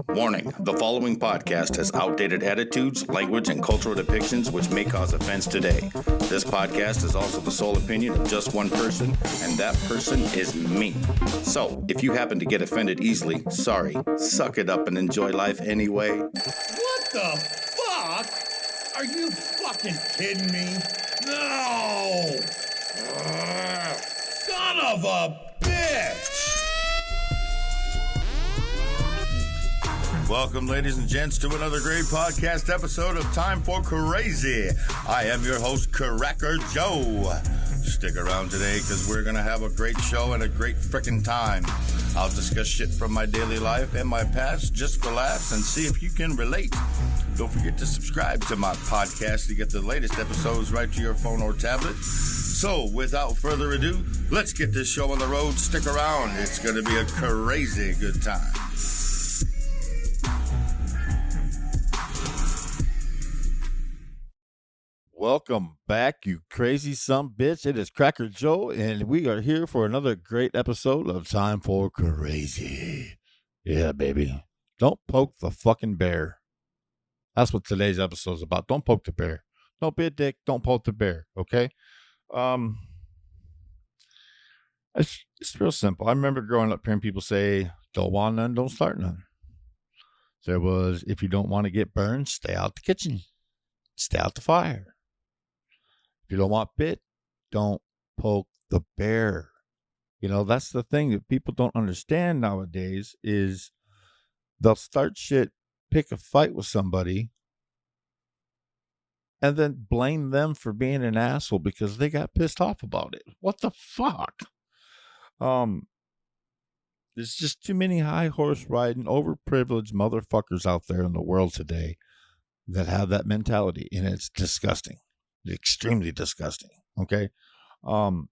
Warning, the following podcast has outdated attitudes, language, and cultural depictions which may cause offense today. This podcast is also the sole opinion of just one person, and that person is me. So, if you happen to get offended easily, sorry, suck it up and enjoy life anyway. What the fuck? Are you fucking kidding me? No! Son of a bitch! Welcome, ladies and gents, to another great podcast episode of Time for Crazy. I am your host, Cracker Joe. Stick around today because we're going to have a great show and a great frickin' time. I'll discuss shit from my daily life and my past just for laughs and see if you can relate. Don't forget to subscribe to my podcast to get the latest episodes right to your phone or tablet. So, without further ado, let's get this show on the road. Stick around. It's going to be a crazy good time. Welcome back, you crazy bitch. It is Cracker Joe, and we are here for another great episode of Time for Crazy. Yeah, baby. Don't poke the fucking bear. That's what today's episode is about. Don't poke the bear. Don't be a dick. Don't poke the bear, okay? It's real simple. I remember growing up hearing people say, don't want none, don't start none. There was, if you don't want to get burned, stay out the kitchen. Stay out the fire. If you don't want bit, don't poke the bear. You know, that's the thing that people don't understand nowadays is they'll start shit, pick a fight with somebody, and then blame them for being an asshole because they got pissed off about it. What the fuck? There's just too many high horse riding, overprivileged motherfuckers out there in the world today that have that mentality, and it's disgusting. Extremely disgusting. Okay. For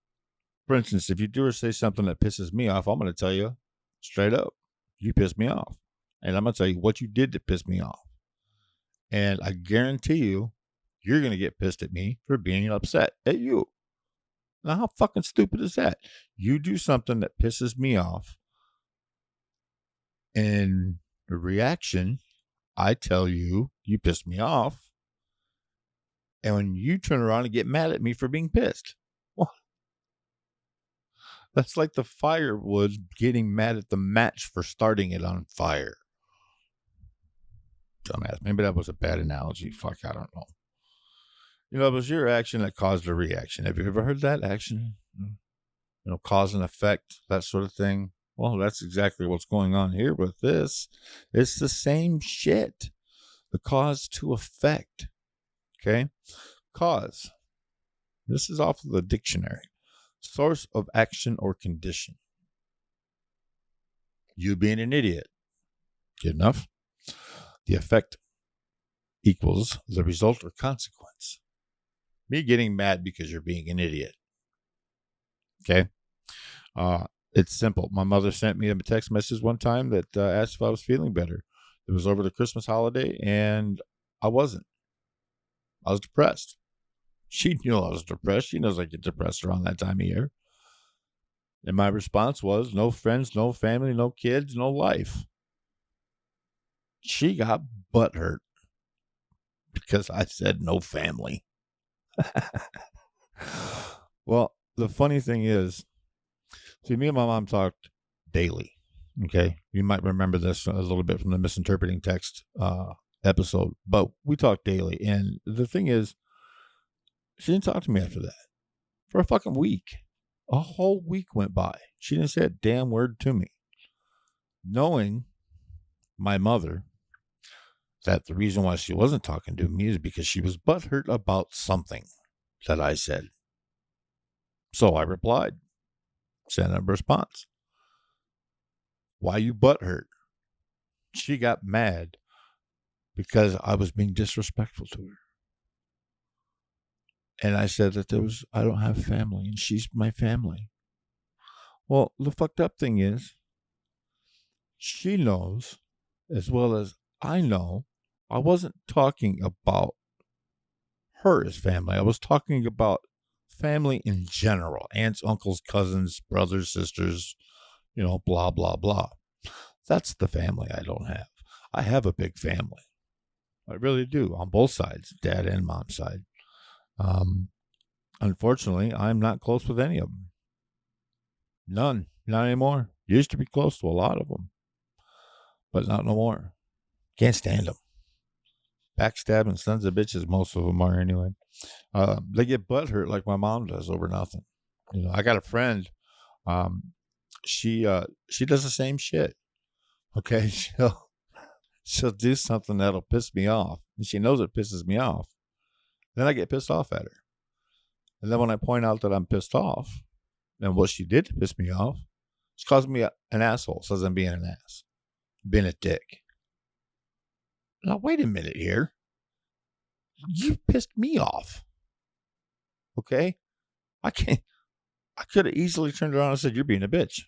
instance, if you do or say something that pisses me off, I'm going to tell you straight up, you pissed me off. And I'm going to tell you what you did to piss me off. And I guarantee you, you're going to get pissed at me for being upset at you. Now, how fucking stupid is that? You do something that pisses me off. And the reaction, I tell you, you pissed me off. And when you turn around and get mad at me for being pissed. Well, that's like the firewood getting mad at the match for starting it on fire. Dumbass. Maybe that was a bad analogy. Fuck, I don't know. You know, it was your action that caused a reaction. Have you ever heard that? Action? You know, cause and effect, that sort of thing. Well, that's exactly what's going on here with this. It's the same shit. The cause to effect. Okay? Cause. This is off of the dictionary. Source of action or condition. You being an idiot. Good enough? The effect equals the result or consequence. Me getting mad because you're being an idiot. Okay? It's simple. My mother sent me a text message one time that asked if I was feeling better. It was over the Christmas holiday, and I wasn't. I was depressed. She knew I was depressed. She knows I get depressed around that time of year. And my response was, no friends, no family, no kids, no life. She got butthurt because I said no family. Well, the funny thing is, see, me and my mom talked daily. Okay, you might remember this a little bit from the misinterpreting text episode, but we talk daily. And the thing is, she didn't talk to me after that for a fucking week. A whole week went by. She didn't say a damn word to me, knowing my mother that the reason why she wasn't talking to me is because she was butthurt about something that I said. So I replied, sent a response. Why you butthurt? She got mad because I was being disrespectful to her. And I said that I don't have family, and she's my family. Well, the fucked up thing is, she knows, as well as I know, I wasn't talking about her as family. I was talking about family in general. Aunts, uncles, cousins, brothers, sisters, you know, blah, blah, blah. That's the family I don't have. I have a big family. I really do, on both sides, dad and mom's side. Unfortunately, I'm not close with any of them. None. Not anymore. Used to be close to a lot of them, but not no more. Can't stand them. Backstabbing sons of bitches, most of them are anyway. They get butthurt like my mom does over nothing. You know, I got a friend. She does the same shit. Okay, she'll do something that'll piss me off, and she knows it pisses me off. Then I get pissed off at her, and then when I point out that I'm pissed off, and what she did to piss me off, she calls me an asshole. Says I'm being an ass, being a dick. Now wait a minute here. You pissed me off. Okay, I could have easily turned around and said, "You're being a bitch.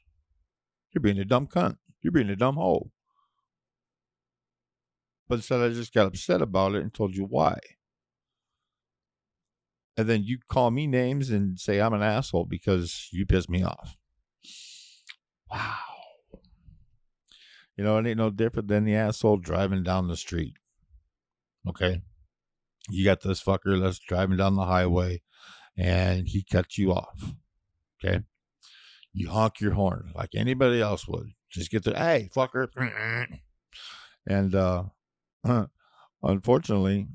You're being a dumb cunt. You're being a dumb hoe." But instead, I just got upset about it and told you why. And then you call me names and say I'm an asshole because you pissed me off. Wow. You know, it ain't no different than the asshole driving down the street. Okay? You got this fucker that's driving down the highway and he cuts you off. Okay? You honk your horn like anybody else would. Just get the, hey, fucker. And unfortunately,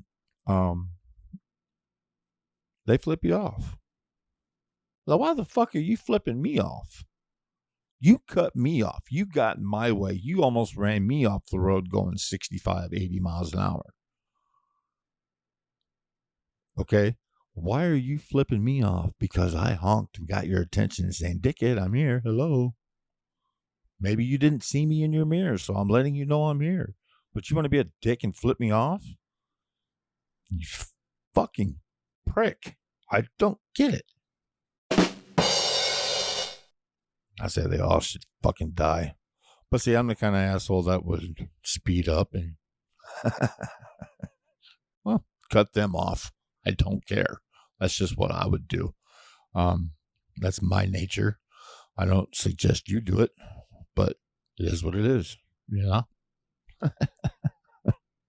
they flip you off. Now, why the fuck are you flipping me off? You cut me off. You got in my way. You almost ran me off the road going 65, 80 miles an hour. Okay? Why are you flipping me off? Because I honked and got your attention saying, "Dickhead, I'm here. Hello." Maybe you didn't see me in your mirror, so I'm letting you know I'm here. But you want to be a dick and flip me off? You fucking prick. I don't get it. I say they all should fucking die. But see, I'm the kind of asshole that would speed up and well, cut them off. I don't care. That's just what I would do. That's my nature. I don't suggest you do it, but it is what it is, you know?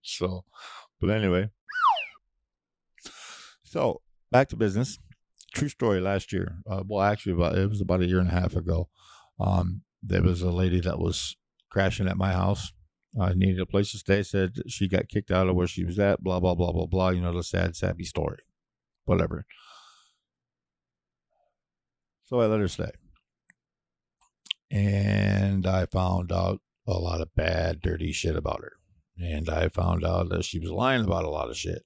So, but anyway. So, back to business. True story last year. Well, actually, it was about a year and a half ago. There was a lady that was crashing at my house. I needed a place to stay. Said she got kicked out of where she was at. Blah, blah, blah, blah, blah. You know, the sad, sappy story. Whatever. So I let her stay. And I found out a lot of bad, dirty shit about her. And I found out that she was lying about a lot of shit.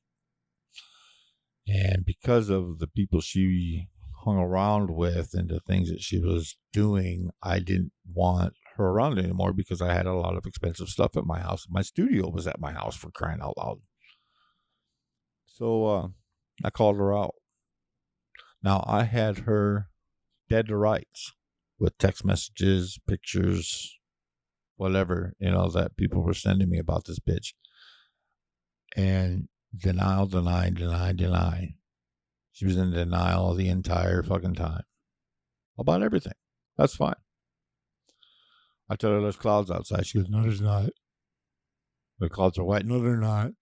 And because of the people she hung around with and the things that she was doing, I didn't want her around anymore because I had a lot of expensive stuff at my house. My studio was at my house, for crying out loud. So I called her out. Now, I had her dead to rights with text messages, pictures, whatever, you know, that people were sending me about this bitch. And denial. She was in denial the entire fucking time about everything. That's fine. I tell her there's clouds outside. She goes, "No, there's not. The clouds are white." "No, they're not."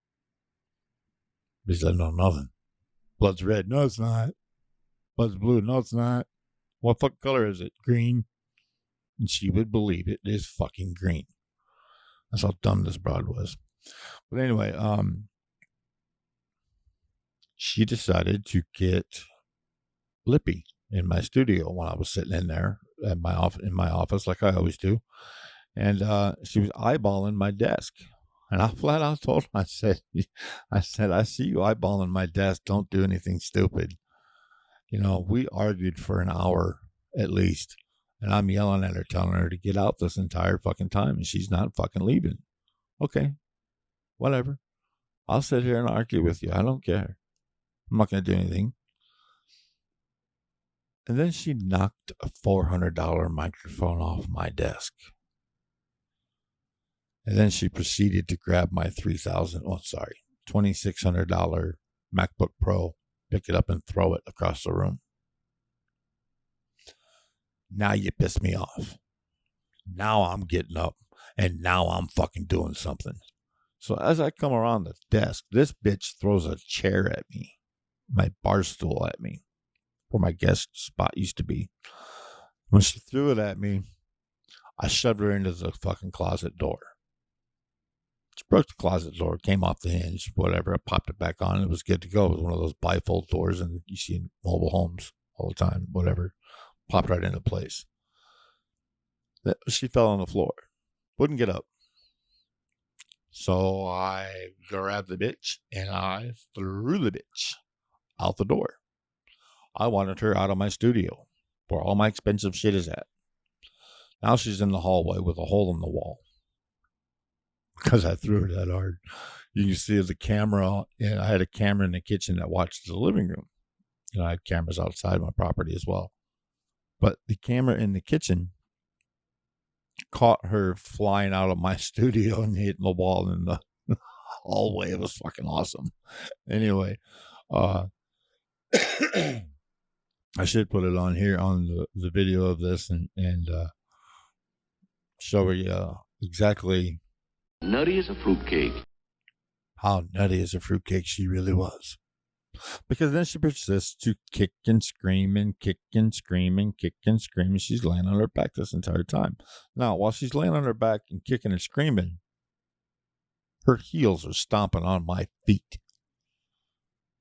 He said, "No, nothing. Blood's red." "No, it's not. Blood's blue." "No, it's not." "What fucking color is it?" "Green." And she would believe it is fucking green. That's how dumb this broad was. But anyway, she decided to get lippy in my studio when I was sitting in there at my office like I always do. And she was eyeballing my desk. And I flat out told her, I said, "I see you eyeballing my desk. Don't do anything stupid." You know, we argued for an hour at least. And I'm yelling at her, telling her to get out this entire fucking time. And she's not fucking leaving. Okay, whatever. I'll sit here and argue with you. I don't care. I'm not going to do anything. And then she knocked a $400 microphone off my desk. And then she proceeded to grab my $2,600 MacBook Pro, pick it up and throw it across the room. Now you piss me off. Now I'm getting up and now I'm fucking doing something. So as I come around the desk, this bitch throws a chair at me, my bar stool at me, where my guest spot used to be. When she threw it at me, I shoved her into the fucking closet door. She broke the closet door, came off the hinge, whatever. I popped it back on. It was good to go. It was one of those bifold doors, and you see in mobile homes all the time, whatever. Popped right into place. She fell on the floor. Wouldn't get up. So I grabbed the bitch, and I threw the bitch out the door. I wanted her out of my studio, where all my expensive shit is at. Now she's in the hallway with a hole in the wall. Because I threw her that hard. You can see the camera, and I had a camera in the kitchen that watched the living room. And I had cameras outside my property as well. But the camera in the kitchen caught her flying out of my studio and hitting the wall in the hallway. It was fucking awesome. Anyway, I should put it on here on the video of this and show you exactly Nutty as a fruitcake. how nutty as a fruitcake she really was. Because then she persists to kick and scream and kick and scream and kick and scream. And she's laying on her back this entire time. Now, while she's laying on her back and kicking and screaming, her heels are stomping on my feet.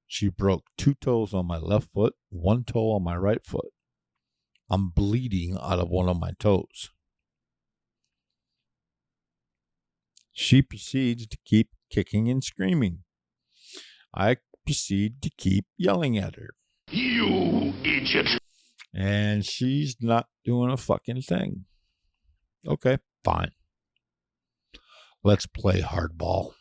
She broke 2 toes on my left foot, 1 toe on my right foot. I'm bleeding out of one of my toes. She proceeds to keep kicking and screaming. I proceed to keep yelling at her. You idiot! And she's not doing a fucking thing. Okay, fine. Let's play hardball.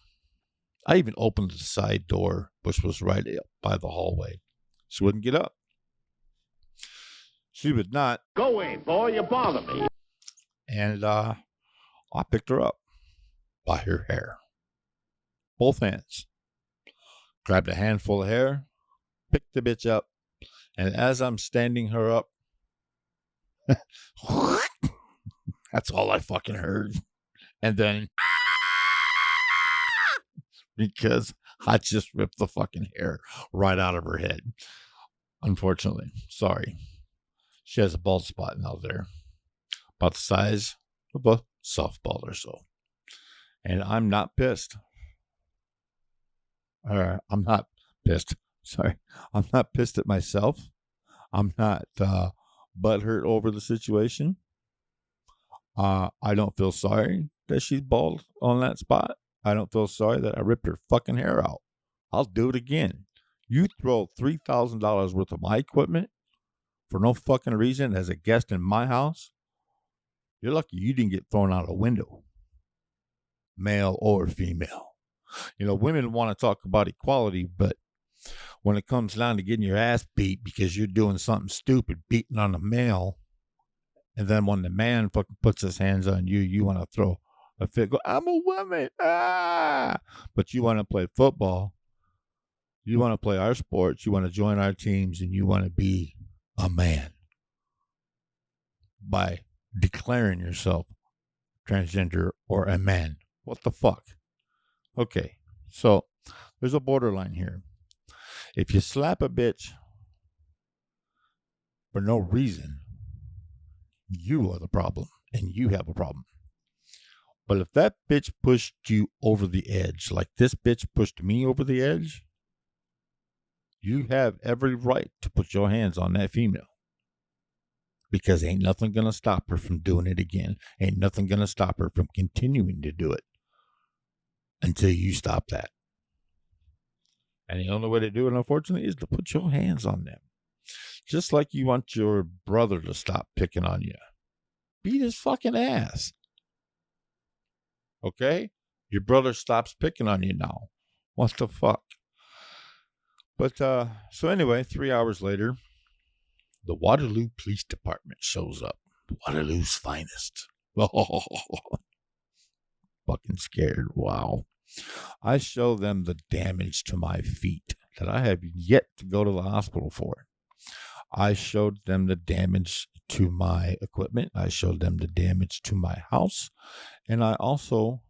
I even opened the side door, which was right up by the hallway. She wouldn't get up. She would not. Go away, boy, you bother me. And I picked her up by her hair. Both hands. Grabbed a handful of hair, picked the bitch up, and as I'm standing her up, that's all I fucking heard. And then, because I just ripped the fucking hair right out of her head. Unfortunately. Sorry. She has a bald spot now there. About the size of a softball or so. And I'm not pissed. I'm not pissed. Sorry. I'm not pissed at myself. I'm not butthurt over the situation. I don't feel sorry that she's bald on that spot. I don't feel sorry that I ripped her fucking hair out. I'll do it again. You throw $3,000 worth of my equipment for no fucking reason as a guest in my house, you're lucky you didn't get thrown out a window. Male or female. You know, women want to talk about equality, but when it comes down to getting your ass beat because you're doing something stupid, beating on a male, and then when the man fucking puts his hands on you, you want to throw a fit, go, I'm a woman, but you want to play football, you want to play our sports, you want to join our teams, and you want to be a man by declaring yourself transgender or a man. What the fuck? Okay, so there's a borderline here. If you slap a bitch for no reason, you are the problem, and you have a problem. But if that bitch pushed you over the edge, like this bitch pushed me over the edge, you have every right to put your hands on that female. Because ain't nothing going to stop her from doing it again. Ain't nothing going to stop her from continuing to do it until you stop that. And the only way to do it, unfortunately, is to put your hands on them. Just like you want your brother to stop picking on you. Beat his fucking ass. Okay? Your brother stops picking on you now. What the fuck? But, so anyway, 3 hours later, the Waterloo Police Department shows up. Waterloo's finest. Oh, fucking scared. Wow. I show them the damage to my feet that I have yet to go to the hospital for. I showed them the damage to my equipment. I showed them the damage to my house. And I also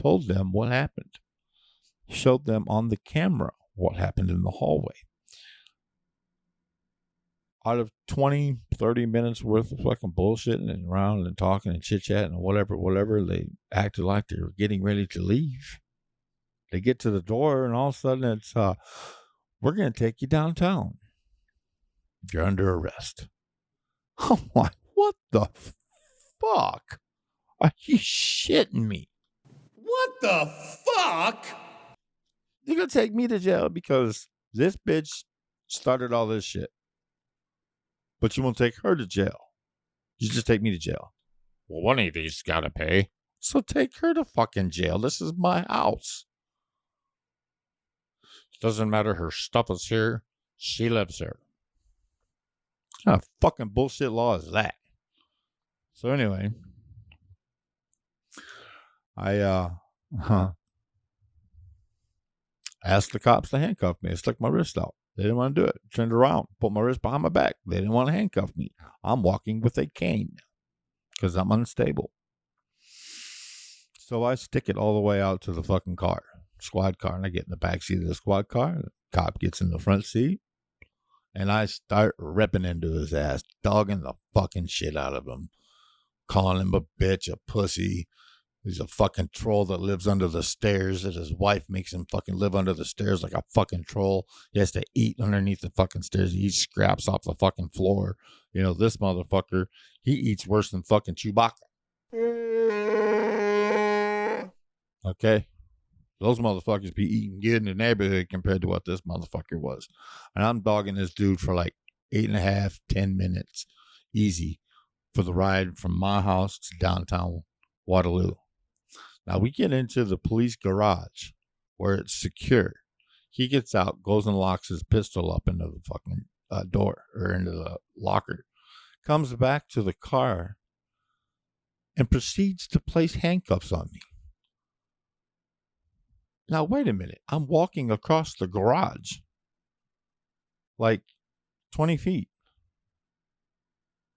told them what happened. Showed them on the camera what happened in the hallway. Out of 20, 30 minutes worth of fucking bullshitting and around and talking and chit-chatting and whatever, they acted like they were getting ready to leave. They get to the door and all of a sudden it's, we're going to take you downtown. You're under arrest. I'm like, what the fuck? Are you shitting me? What the fuck? You're going to take me to jail because this bitch started all this shit. But you won't take her to jail. You just take me to jail. Well, one of these got to pay. So take her to fucking jail. This is my house. Doesn't matter. Her stuff is here. She lives here. What kind of fucking bullshit law is that? So anyway, I asked the cops to handcuff me. I stuck my wrist out. They didn't want to do it. Turned around, put my wrist behind my back. They didn't want to handcuff me. I'm walking with a cane because I'm unstable. So I stick it all the way out to the fucking car, squad car, and I get in the back seat of the squad car. The cop gets in the front seat, and I start ripping into his ass, dogging the fucking shit out of him, calling him a bitch, a pussy. He's a fucking troll that lives under the stairs, that his wife makes him fucking live under the stairs like a fucking troll. He has to eat underneath the fucking stairs. He eats scraps off the fucking floor. You know, this motherfucker, he eats worse than fucking Chewbacca. Okay? Those motherfuckers be eating good in the neighborhood compared to what this motherfucker was. And I'm dogging this dude for like 8.5, 10 minutes. Easy. For the ride from my house to downtown Waterloo. Now we get into the police garage where it's secure. He gets out, goes and locks his pistol up into the fucking door or into the locker. Comes back to the car and proceeds to place handcuffs on me. Now, wait a minute. I'm walking across the garage like 20 feet.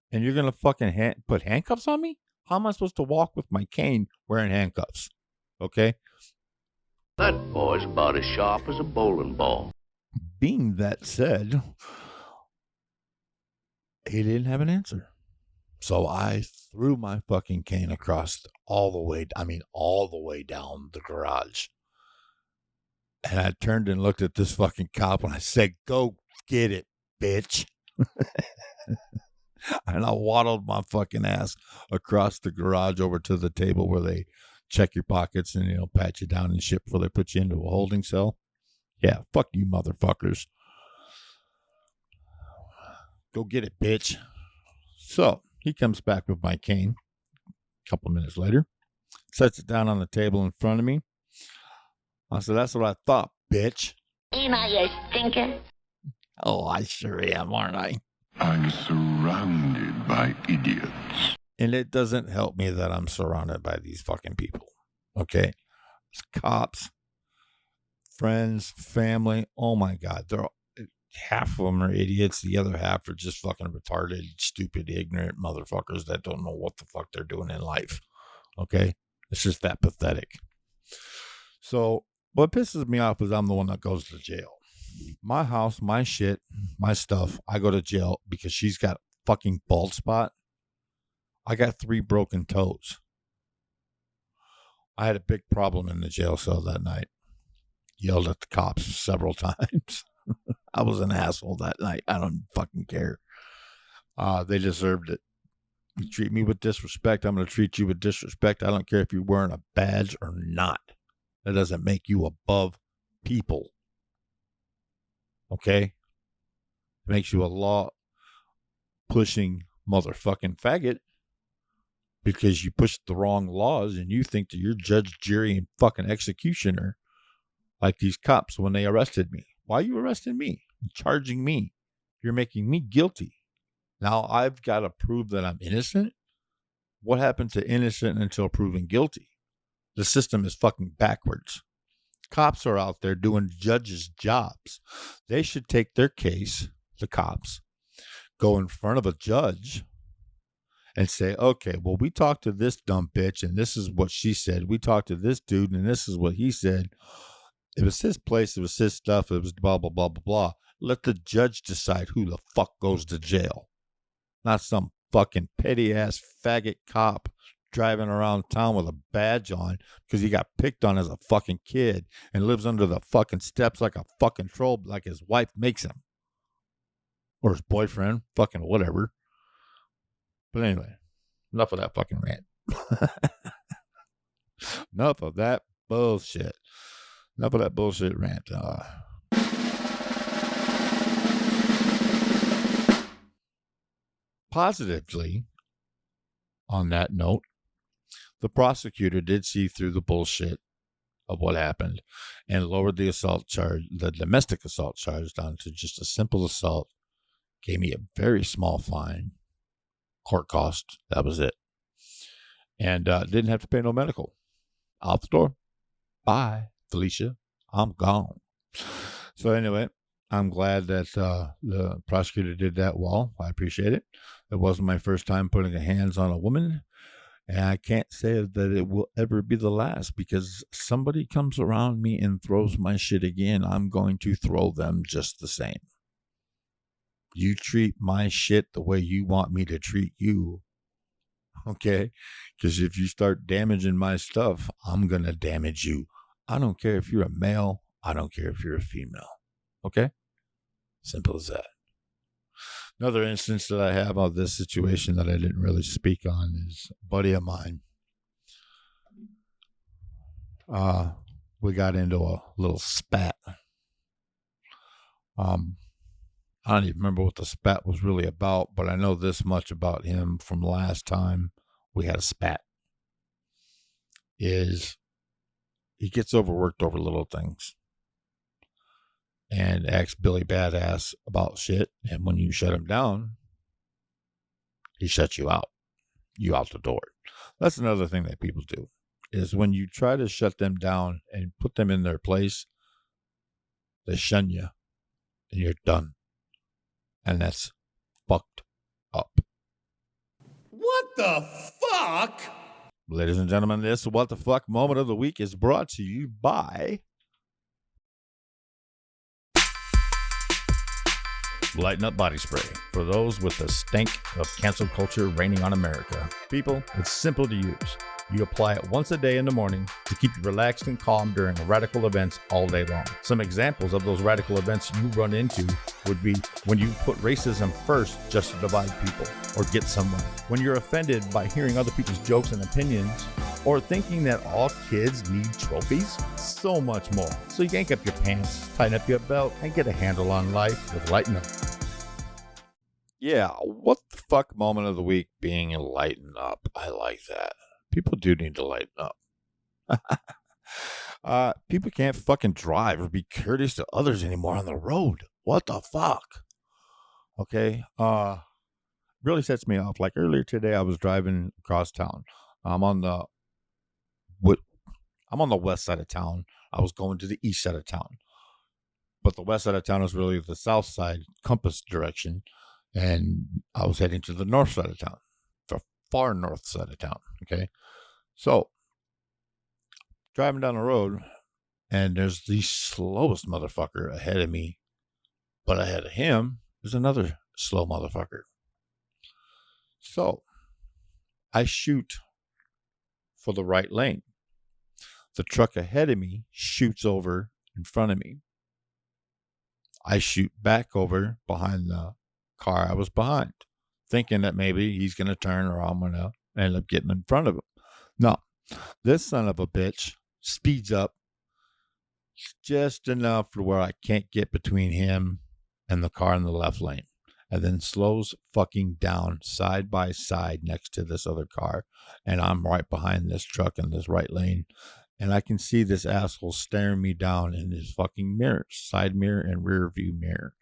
And you're going to fucking put handcuffs on me? How am I supposed to walk with my cane wearing handcuffs? Okay? That boy's about as sharp as a bowling ball. Being that said, he didn't have an answer. So I threw my fucking cane across all the way down the garage. And I turned and looked at this fucking cop and I said, "Go get it, bitch." And I waddled my fucking ass across the garage over to the table where they check your pockets and, pat you down and shit before they put you into a holding cell. Yeah, fuck you motherfuckers. Go get it, bitch. So he comes back with my cane a couple of minutes later, sets it down on the table in front of me. I said, "That's what I thought, bitch." Ain't I a stinker? Oh, I sure am, aren't I? I'm surrounded by idiots. And it doesn't help me that I'm surrounded by these fucking people. Okay? It's cops, friends, family. Oh my God. Half of them are idiots. The other half are just fucking retarded, stupid, ignorant motherfuckers that don't know what the fuck they're doing in life. Okay? It's just that pathetic. So what pisses me off is I'm the one that goes to jail. My house, my shit, my stuff, I go to jail because she's got a fucking bald spot. I got 3 broken toes. I had a big problem in the jail cell that night. Yelled at the cops several times. I was an asshole that night. I don't fucking care. They deserved it. You treat me with disrespect, I'm going to treat you with disrespect. I don't care if you're wearing a badge or not. That doesn't make you above people. Okay? It makes you a law-pushing motherfucking faggot because you pushed the wrong laws and you think that you're judge, jury, and fucking executioner like these cops when they arrested me. Why are you arresting me? You're charging me. You're making me guilty. Now I've got to prove that I'm innocent. What happened to innocent until proven guilty? The system is fucking backwards. Cops are out there doing judges' jobs. They should take their case, the cops, go in front of a judge and say, okay, well, we talked to this dumb bitch and this is what she said. We talked to this dude and this is what he said. It was his place. It was his stuff. It was blah, blah, blah, blah, blah. Let the judge decide who the fuck goes to jail. Not some fucking petty ass faggot cop driving around town with a badge on because he got picked on as a fucking kid and lives under the fucking steps like a fucking troll, like his wife makes him. Or his boyfriend, fucking whatever. But anyway, enough of that fucking rant. Enough of that bullshit. Enough of that bullshit rant. Positively, on that note, the prosecutor did see through the bullshit of what happened and lowered the assault charge, the domestic assault charge, down to just a simple assault. Gave me a very small fine, court cost. That was it. And didn't have to pay no medical. Out the door. Bye, Felicia. I'm gone. So anyway, I'm glad that the prosecutor did that well. I appreciate it. It wasn't my first time putting hands on a woman. And I can't say that it will ever be the last, because somebody comes around me and throws my shit again, I'm going to throw them just the same. You treat my shit the way you want me to treat you. Okay? Because if you start damaging my stuff, I'm going to damage you. I don't care if you're a male. I don't care if you're a female. Okay? Simple as that. Another instance that I have of this situation that I didn't really speak on is a buddy of mine. We got into a little spat. I don't even remember what the spat was really about, but I know this much about him from last time we had a spat. Is he gets overworked over little things and acts Billy Badass about shit. And when you shut him down, he shuts you out. You out the door. That's another thing that people do, is when you try to shut them down and put them in their place, they shun you and you're done. And that's fucked up. What the fuck? Ladies and gentlemen, this What the Fuck moment of the week is brought to you by Lighten Up Body Spray, for those with the stank of cancel culture reigning on America. People, it's simple to use. You apply it once a day in the morning to keep you relaxed and calm during radical events all day long. Some examples of those radical events you run into would be when you put racism first just to divide people or get somewhere, when you're offended by hearing other people's jokes and opinions, or thinking that all kids need trophies, so much more. So you yank up your pants, tighten up your belt, and get a handle on life with Lighten Up. Yeah, what the fuck moment of the week being Lighten Up. I like that. People do need to lighten up. People can't fucking drive or be courteous to others anymore on the road. What the fuck? Okay. Really sets me off. Like earlier today, I was driving across town. I'm on the west side of town. I was going to the east side of town, but the west side of town is really the south side compass direction, and I was heading to the north side of town, the far north side of town. Okay, so driving down the road, and there's the slowest motherfucker ahead of me, but ahead of him there's another slow motherfucker. So I shoot for the right lane. The truck ahead of me shoots over in front of me. I shoot back over behind the car I was behind, thinking that maybe he's going to turn or I'm going to end up getting in front of him. No, this son of a bitch speeds up just enough to where I can't get between him and the car in the left lane, and then slows fucking down side by side next to this other car, and I'm right behind this truck in this right lane, and I can see this asshole staring me down in his fucking mirrors, side mirror and rear view mirror.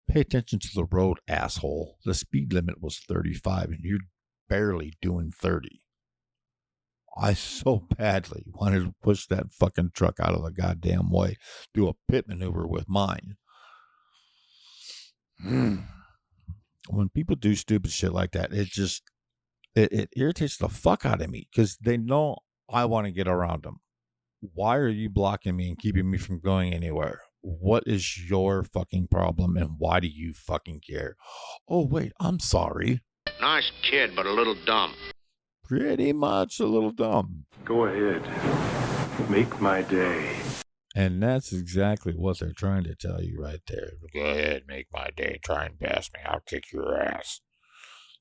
Pay attention to the road, asshole. The speed limit was 35 and you're barely doing 30. I so badly wanted to push that fucking truck out of the goddamn way, do a pit maneuver with mine. when people do stupid shit like that, it irritates the fuck out of me because they know I want to get around them. Why are you blocking me and keeping me from going anywhere? What is your fucking problem and why do you fucking care? Oh, wait, I'm sorry. Nice kid, but a little dumb. Pretty much a little dumb. Go ahead. Make my day. And that's exactly what they're trying to tell you right there. Go ahead, make my day. Try and pass me. I'll kick your ass.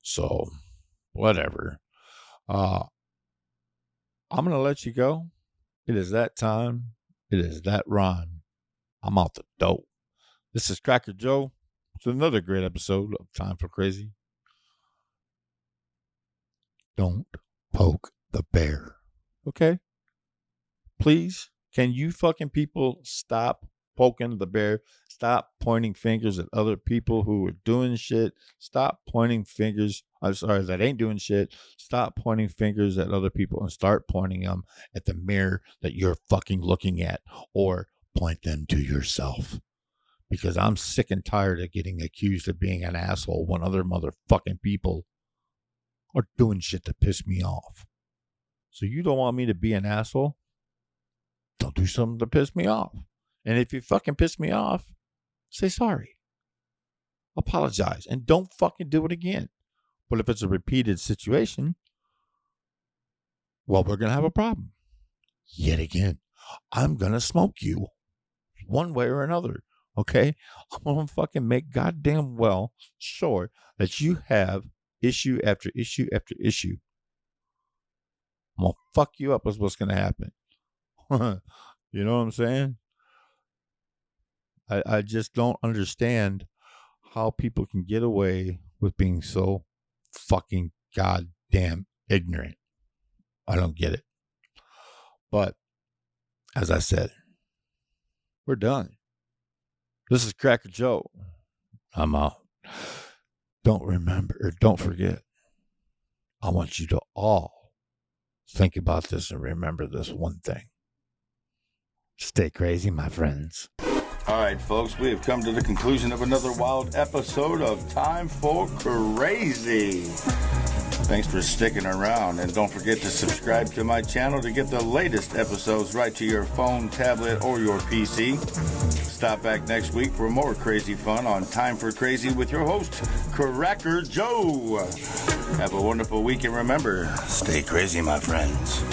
So, whatever. I'm going to let you go. It is that time. It is that rhyme. I'm out the dope. This is Cracker Joe. It's another great episode of Time for Crazy. Don't poke the bear. Okay? Please, can you fucking people stop poking the bear? Stop pointing fingers at other people who are doing shit. Stop pointing fingers. I'm sorry, that ain't doing shit. Stop pointing fingers at other people and start pointing them at the mirror that you're fucking looking at, or point them to yourself. Because I'm sick and tired of getting accused of being an asshole when other motherfucking people are doing shit to piss me off. So you don't want me to be an asshole? Don't do something to piss me off. And if you fucking piss me off, say sorry. Apologize. And don't fucking do it again. But if it's a repeated situation, well, we're going to have a problem. Yet again, I'm going to smoke you one way or another. Okay? I'm going to fucking make goddamn well sure that you have issue after issue after issue. I'm going to fuck you up is what's going to happen. You know what I'm saying? I just don't understand how people can get away with being so fucking goddamn ignorant. I don't get it. But as I said, we're done. This is Cracker Joe. I'm out. Don't forget. I want you to all think about this and remember this one thing. Stay crazy, my friends. All right, folks, we have come to the conclusion of another wild episode of Time for Crazy. Thanks for sticking around, and don't forget to subscribe to my channel to get the latest episodes right to your phone, tablet, or your PC. Stop back next week for more crazy fun on Time for Crazy with your host, Cracker Joe. Have a wonderful week, and remember, stay crazy, my friends.